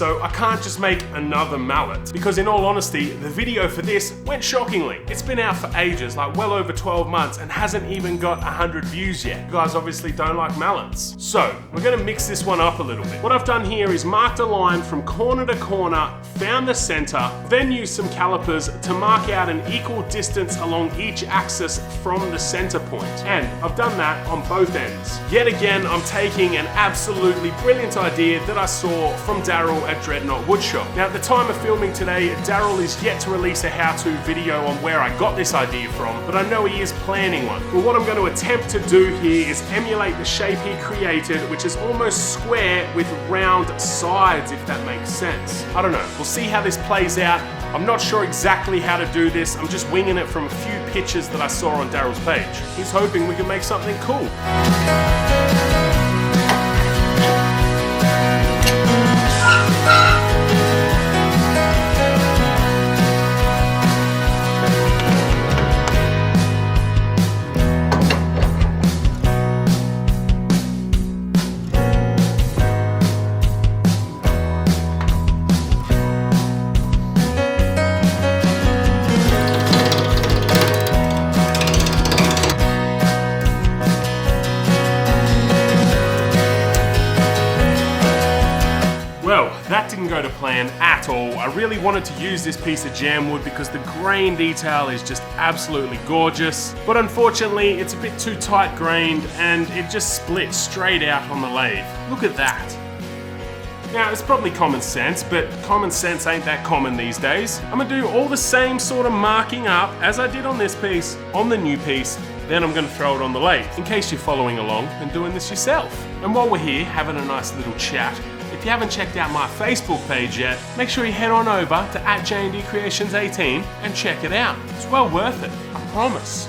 so I can't just make another mallet. Because in all honesty, the video for this went shockingly. It's been out for ages, like well over 12 months, and hasn't even got 100 views yet. You guys obviously don't like mallets. So, we're gonna mix this one up a little bit. What I've done here is marked a line from corner to corner, found the center, then used some calipers to mark out an equal distance along each axis from the center point. And I've done that on both ends. Yet again, I'm taking an absolutely brilliant idea that I saw from Daryl at Dreadnought Woodshop. Now, at the time of filming today, Daryl is yet to release a how-to video on where I got this idea from, but I know he is planning one. But what I'm going to attempt to do here is emulate the shape he created, which is almost square with round sides, if that makes sense. I don't know, we'll see how this plays out. I'm not sure exactly how to do this, I'm just winging it from a few pictures that I saw on Daryl's page. He's hoping we can make something cool. That didn't go to plan at all. I really wanted to use this piece of jam wood because the grain detail is just absolutely gorgeous. But unfortunately, it's a bit too tight grained and it just split straight out on the lathe. Look at that. Now, it's probably common sense, but common sense ain't that common these days. I'm gonna do all the same sort of marking up as I did on this piece, on the new piece, then I'm gonna throw it on the lathe, in case you're following along and doing this yourself. And while we're here, having a nice little chat, if you haven't checked out my Facebook page yet, make sure you head on over to @JNDCreations18 and check it out. It's well worth it, I promise.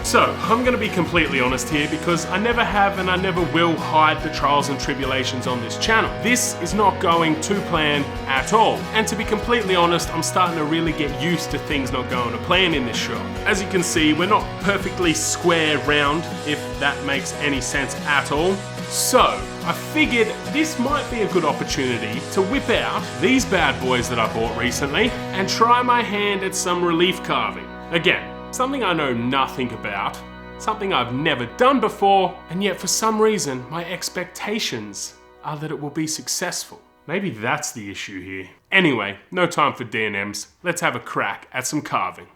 So, I'm going to be completely honest here because I never have and I never will hide the trials and tribulations on this channel. This is not going to plan at all. And to be completely honest, I'm starting to really get used to things not going to plan in this shop. As you can see, we're not perfectly square round, if that makes any sense at all. So, I figured this might be a good opportunity to whip out these bad boys that I bought recently and try my hand at some relief carving. Again, something I know nothing about, something I've never done before, and yet for some reason my expectations are that it will be successful. Maybe that's the issue here. Anyway, no time for D&Ms. Let's have a crack at some carving.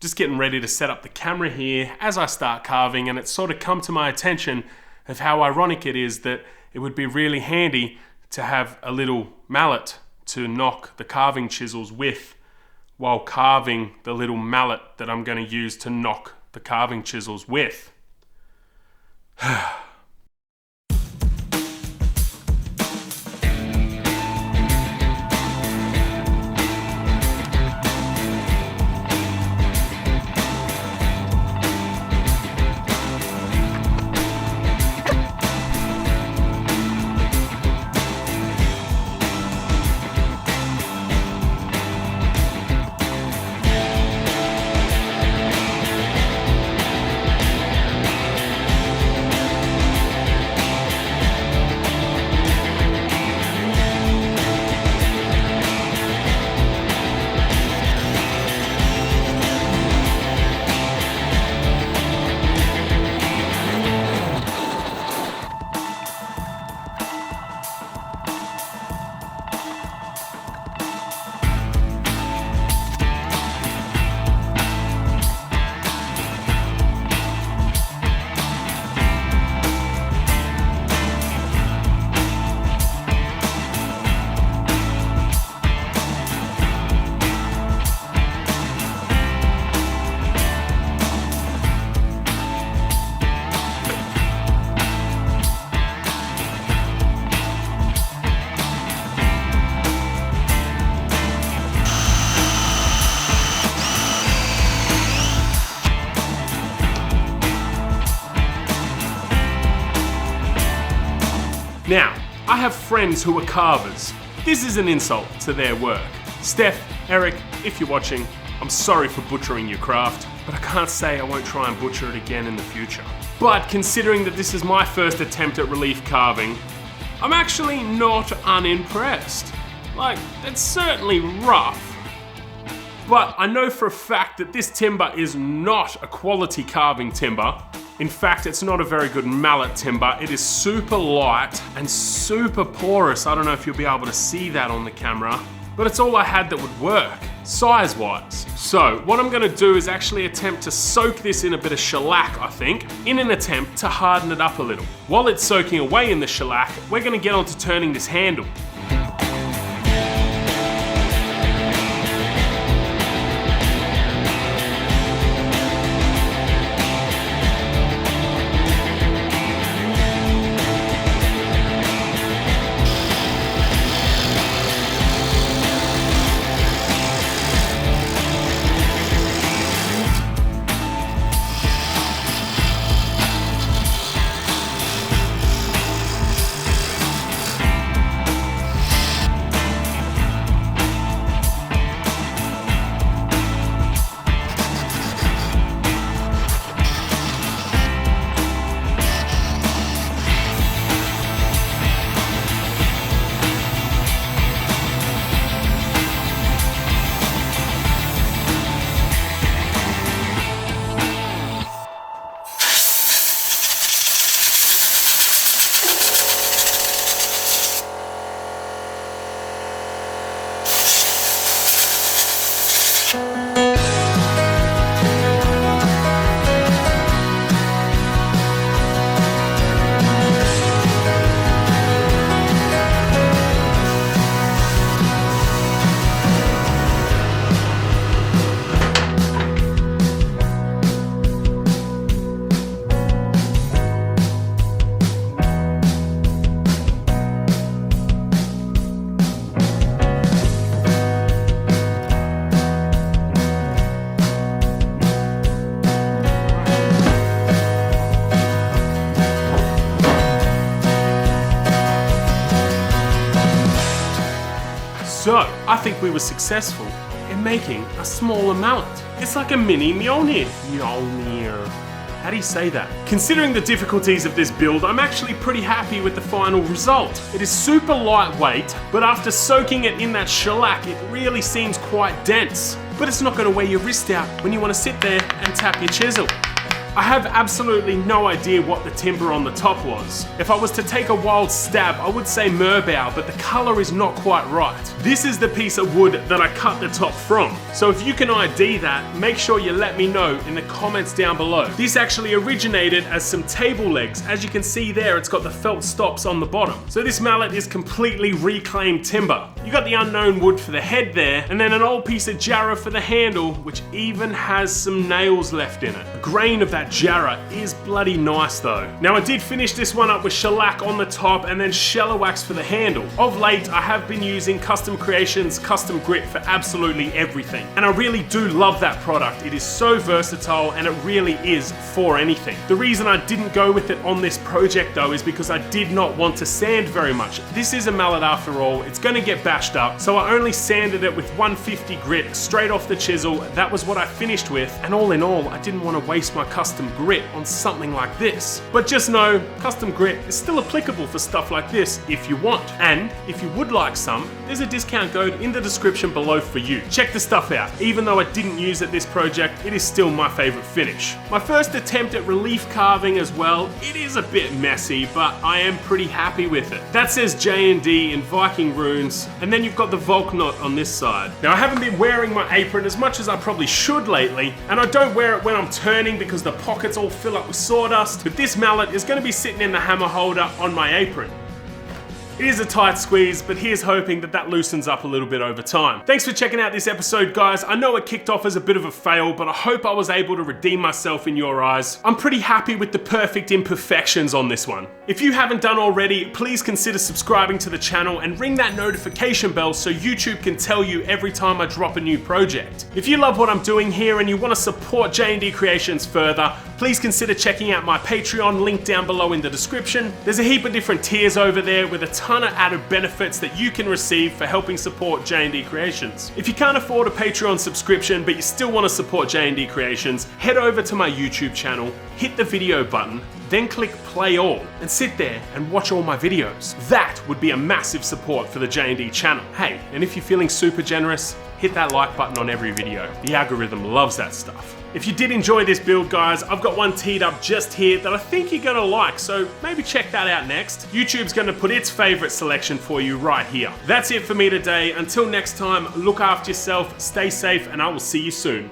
Just getting ready to set up the camera here as I start carving, and it's sort of come to my attention of how ironic it is that it would be really handy to have a little mallet to knock the carving chisels with while carving the little mallet that I'm going to use to knock the carving chisels with. Now, I have friends who are carvers. This is an insult to their work. Steph, Eric, if you're watching, I'm sorry for butchering your craft, but I can't say I won't try and butcher it again in the future. But considering that this is my first attempt at relief carving, I'm actually not unimpressed. Like, it's certainly rough, but I know for a fact that this timber is not a quality carving timber. In fact, it's not a very good mallet timber. It is super light and super porous. I don't know if you'll be able to see that on the camera, but it's all I had that would work, size-wise. So what I'm gonna do is actually attempt to soak this in a bit of shellac, I think, in an attempt to harden it up a little. While it's soaking away in the shellac, we're gonna get on to turning this handle. So, I think we were successful in making a smaller mallet. It's like a mini Mjolnir. Mjolnir. How do you say that? Considering the difficulties of this build, I'm actually pretty happy with the final result. It is super lightweight, but after soaking it in that shellac, it really seems quite dense. But it's not gonna wear your wrist out when you wanna sit there and tap your chisel. I have absolutely no idea what the timber on the top was. If I was to take a wild stab, I would say Merbau, but the color is not quite right. This is the piece of wood that I cut the top from. So if you can ID that, make sure you let me know in the comments down below. This actually originated as some table legs. As you can see there, it's got the felt stops on the bottom. So this mallet is completely reclaimed timber. You got the unknown wood for the head there, and then an old piece of jarrah for the handle, which even has some nails left in it. The grain of that jarrah is bloody nice though. Now I did finish this one up with shellac on the top and then sheller wax for the handle. Of late, I have been using Custom Creations Custom Grit for absolutely everything. And I really do love that product. It is so versatile and it really is for anything. The reason I didn't go with it on this project though is because I did not want to sand very much. This is a mallet after all. It's gonna get bashed up, so I only sanded it with 150 grit straight off the chisel. That was what I finished with, and all in all, I didn't want to waste my custom grit on something like this. But just know, custom grit is still applicable for stuff like this if you want. And if you would like some, there's a discount code in the description below for you. Check the stuff out. Even though I didn't use it this project, it is still my favorite finish. My first attempt at relief carving as well, it is a bit messy, but I am pretty happy with it. That says J&D in Viking runes, and then you've got the Volk knot on this side. Now I haven't been wearing my apron as much as I probably should lately, and I don't wear it when I'm turning because the pockets all fill up with sawdust, but this mallet is going to be sitting in the hammer holder on my apron. It is a tight squeeze, but here's hoping that that loosens up a little bit over time. Thanks for checking out this episode, guys. I know it kicked off as a bit of a fail, but I hope I was able to redeem myself in your eyes. I'm pretty happy with the perfect imperfections on this one. If you haven't done already, please consider subscribing to the channel and ring that notification bell so YouTube can tell you every time I drop a new project. If you love what I'm doing here and you want to support J&D Creations further, please consider checking out my Patreon, link down below in the description. There's a heap of different tiers over there with a ton of added benefits that you can receive for helping support J&D Creations. If you can't afford a Patreon subscription but you still want to support J&D Creations, head over to my YouTube channel, hit the video button, then click play all and sit there and watch all my videos. That would be a massive support for the J&D channel. Hey, and if you're feeling super generous, hit that like button on every video. The algorithm loves that stuff. If you did enjoy this build, guys, I've got one teed up just here that I think you're gonna like, so maybe check that out next. YouTube's gonna put its favorite selection for you right here. That's it for me today. Until next time, look after yourself, stay safe, and I will see you soon.